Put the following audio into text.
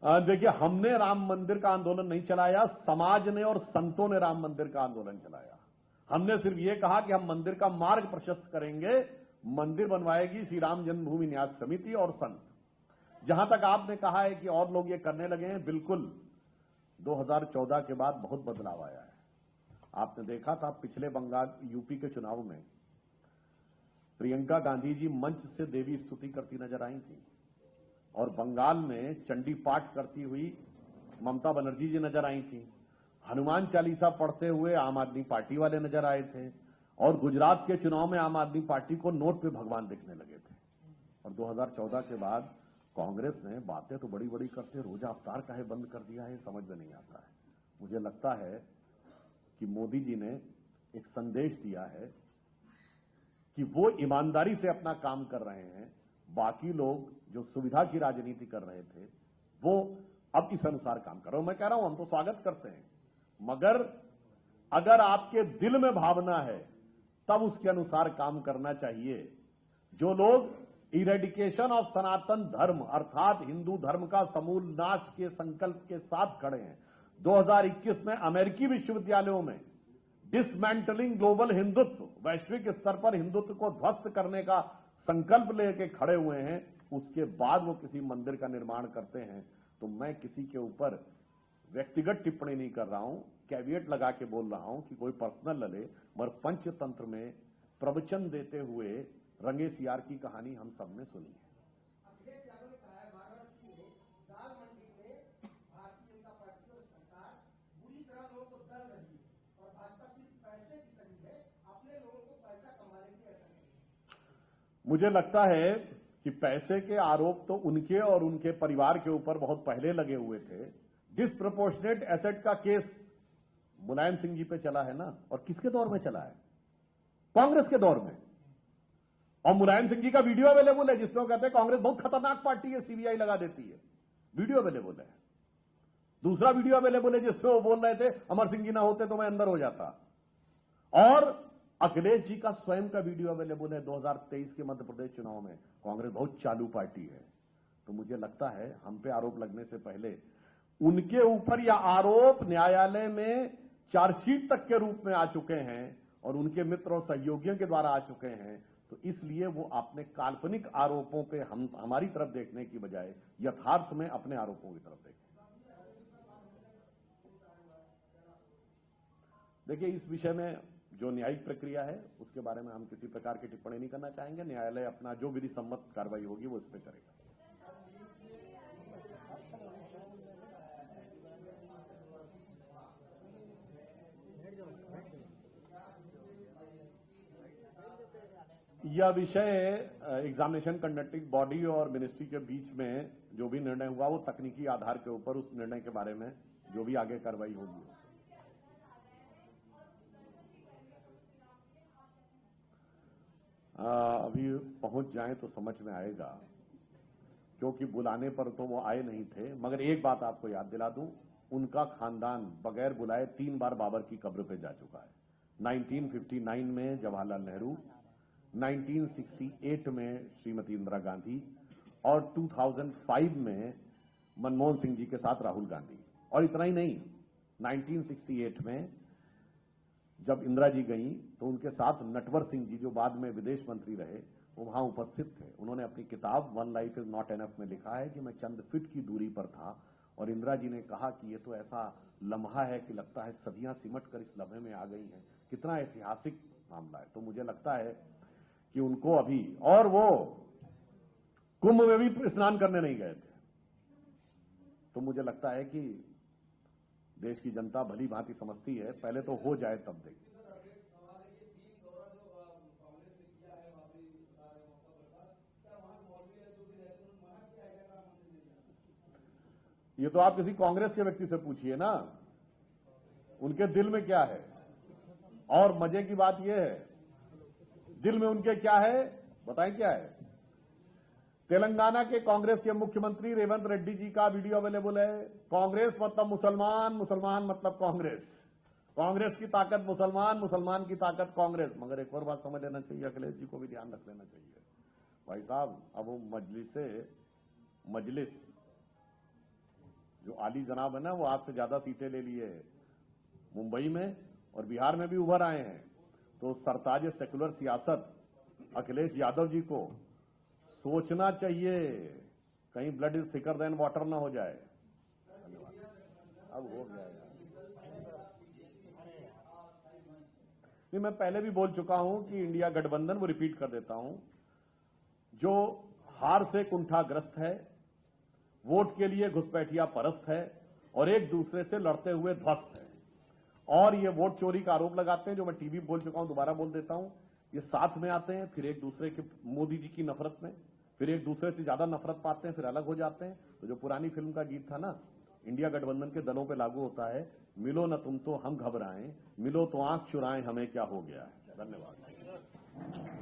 देखिए, हमने राम मंदिर का आंदोलन नहीं चलाया, समाज ने और संतों ने राम मंदिर का आंदोलन चलाया। हमने सिर्फ यह कहा कि हम मंदिर का मार्ग प्रशस्त करेंगे, मंदिर बनवाएगी श्री राम जन्मभूमि न्यास समिति और संत। जहां तक आपने कहा है कि और लोग ये करने लगे हैं, बिल्कुल 2014 के बाद बहुत बदलाव आया है। आपने देखा था पिछले बंगाल यूपी के चुनाव में प्रियंका गांधी जी मंच से देवी स्तुति करती नजर आई थी, और बंगाल में चंडी पाठ करती हुई ममता बनर्जी जी नजर आई थी। हनुमान चालीसा पढ़ते हुए आम आदमी पार्टी वाले नजर आए थे, और गुजरात के चुनाव में आम आदमी पार्टी को नोट पे भगवान दिखने लगे थे। और 2014 के बाद कांग्रेस ने बातें तो बड़ी बड़ी करते, रोजा अवतार काहे बंद कर दिया है, समझ में नहीं आता है। मुझे लगता है कि मोदी जी ने एक संदेश दिया है कि वो ईमानदारी से अपना काम कर रहे हैं। बाकी लोग जो सुविधा की राजनीति कर रहे थे वो अब इस अनुसार काम कर रहे हो। मैं कह रहा हूं हम तो स्वागत करते हैं, मगर अगर आपके दिल में भावना है तब उसके अनुसार काम करना चाहिए। जो लोग इरेडिकेशन ऑफ सनातन धर्म अर्थात हिंदू धर्म का समूल नाश के संकल्प के साथ खड़े हैं, 2021 में अमेरिकी विश्वविद्यालयों में डिसमेंटलिंग ग्लोबल हिंदुत्व, वैश्विक स्तर पर हिंदुत्व को ध्वस्त करने का संकल्प लेके खड़े हुए हैं, उसके बाद वो किसी मंदिर का निर्माण करते हैं, तो मैं किसी के ऊपर व्यक्तिगत टिप्पणी नहीं कर रहा हूं, कैविएट लगा के बोल रहा हूं कि कोई पर्सनल लले, मगर पंचतंत्र में प्रवचन देते हुए रंगे सियार की कहानी हम सब ने सुनी है। मुझे लगता है कि पैसे के आरोप तो उनके और उनके परिवार के ऊपर बहुत पहले लगे हुए थे। डिसप्रोपोर्शनेट एसेट का केस मुलायम सिंह जी पे चला है ना, और किसके दौर में चला है? कांग्रेस के दौर में। और मुलायम सिंह जी का वीडियो अवेलेबल है जिसमें वो कहते हैं कांग्रेस बहुत खतरनाक पार्टी है, सीबीआई लगा देती है। वीडियो अवेलेबल है। दूसरा वीडियो अवेलेबल है जिसमें वो बोल रहे थे अमर सिंह जी ना होते तो मैं अंदर हो जाता। और अखिलेश जी का स्वयं का वीडियो अवेलेबल है 2023 के मध्य प्रदेश चुनाव में। कांग्रेस बहुत चालू पार्टी है। तो मुझे लगता है हम पे आरोप लगने से पहले उनके ऊपर यह आरोप न्यायालय में चार्जशीट तक के रूप में आ चुके हैं और उनके मित्र और सहयोगियों के द्वारा आ चुके हैं। तो इसलिए वो अपने काल्पनिक आरोपों पे हमारी तरफ देखने की बजाय यथार्थ में अपने आरोपों की तरफ देखें। देखिए, इस विषय में जो न्यायिक प्रक्रिया है उसके बारे में हम किसी प्रकार की टिप्पणी नहीं करना चाहेंगे। न्यायालय अपना जो विधि सम्मत कार्रवाई होगी वो इस पर करेगा। यह विषय एग्जामिनेशन कंडक्टिंग बॉडी और मिनिस्ट्री के बीच में जो भी निर्णय हुआ वो तकनीकी आधार के ऊपर उस निर्णय के बारे में जो भी आगे कार्रवाई होगी। अभी पहुंच जाएं तो समझ में आएगा, क्योंकि बुलाने पर तो वो आए नहीं थे। मगर एक बात आपको याद दिला दूं, उनका खानदान बगैर बुलाए 3 बार बाबर की कब्र पे जा चुका है। 1959 में जवाहरलाल नेहरू, 1968 में श्रीमती इंदिरा गांधी और 2005 में मनमोहन सिंह जी के साथ राहुल गांधी। और इतना ही नहीं, 1968 में जब इंदिरा जी गई तो उनके साथ नटवर सिंह जी जो बाद में विदेश मंत्री रहे वो वहां उपस्थित थे। उन्होंने अपनी किताब one life is not enough में लिखा है कि मैं चंद फीट की दूरी पर था और इंदिरा जी ने कहा कि ये तो ऐसा लम्हा है कि लगता है सदियां सिमट कर इस लम्हे में आ गई हैं। कितना ऐतिहासिक मामला है। तो मुझे लगता है कि उनको अभी, और वो कुंभ में भी स्नान करने नहीं गए थे। तो मुझे लगता है कि देश की जनता भली भांति समझती है, पहले तो हो जाए तब देखिए। ये तो आप किसी कांग्रेस के व्यक्ति से पूछिए ना, उनके दिल में क्या है। और मजे की बात यह है, दिल में उनके क्या है बताएं क्या है। तेलंगाना के कांग्रेस के मुख्यमंत्री रेवंत रेड्डी जी का वीडियो अवेलेबल है। कांग्रेस मतलब मुसलमान, मुसलमान मतलब कांग्रेस, कांग्रेस की ताकत मुसलमान, मुसलमान की ताकत कांग्रेस। मगर एक और बात समझ लेना चाहिए, अखिलेश जी को भी ध्यान रख लेना चाहिए भाई साहब, अब वो मजलिस जो आली जनाब है ना, वो आज से ज्यादा सीटें ले लिए मुंबई में और बिहार में भी उभर आए हैं। तो सरताज सेकुलर सियासत अखिलेश यादव जी को सोचना चाहिए, कहीं blood is thicker than water ना हो जाए। अब हो गया यार। नहीं, मैं पहले भी बोल चुका हूं कि इंडिया गठबंधन, वो रिपीट कर देता हूं, जो हार से कुंठाग्रस्त है, वोट के लिए घुसपैठिया परस्त है और एक दूसरे से लड़ते हुए ध्वस्त है, और ये वोट चोरी का आरोप लगाते हैं, जो मैं टीवी बोल चुका हूं, दोबारा बोल देता हूं। ये साथ में आते हैं, फिर एक दूसरे के, मोदी जी की नफरत में, फिर एक दूसरे से ज्यादा नफरत पाते हैं, फिर अलग हो जाते हैं। तो जो पुरानी फिल्म का गीत था ना, इंडिया गठबंधन के दलों पे लागू होता है, मिलो न तुम तो हम घबराएं, मिलो तो आंख चुराएं, हमें क्या हो गया है। धन्यवाद।